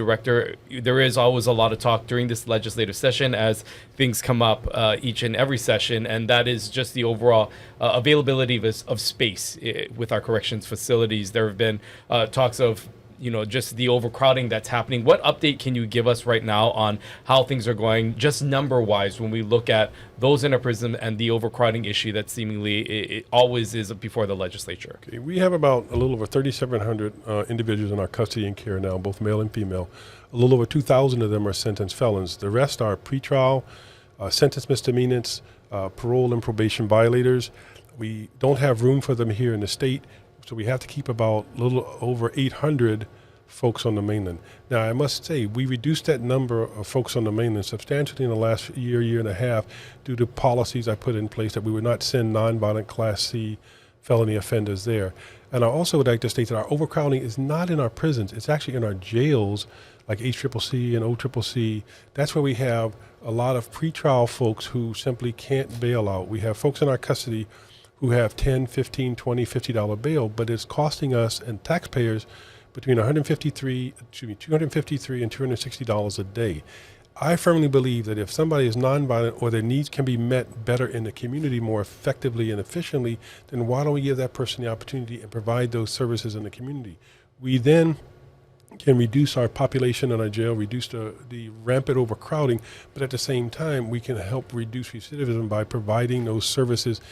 Director, there is always a lot of talk during this legislative session as things come up each and every session, and that is just the overall availability of space with our corrections facilities. There have been talks of just the overcrowding that's happening. What update can you give us right now on how things are going, just number-wise, when we look at those in a prison and the overcrowding issue that seemingly it always is before the legislature? Okay, we have about a little over 3,700 individuals in our custody and care now, both male and female. A little over 2,000 of them are sentenced felons. The rest are pretrial, sentence misdemeanors, parole and probation violators. We don't have room for them here in the state, so we have to keep about a little over 800 folks on the mainland. Now, I must say, we reduced that number of folks on the mainland substantially in the last year and a half due to policies I put in place that we would not send nonviolent Class C felony offenders there. And I also would like to state that our overcrowding is not in our prisons. It's actually in our jails, like HCCC and OCCC. That's where we have a lot of pretrial folks who simply can't bail out. We have folks in our custody who have $10, $15, $20, $50 bail, but it's costing us and taxpayers between $253 and $260 a day. I firmly believe that if somebody is nonviolent or their needs can be met better in the community more effectively and efficiently, then why don't we give that person the opportunity and provide those services in the community? We then can reduce our population in our jail, reduce the rampant overcrowding, but at the same time, we can help reduce recidivism by providing those services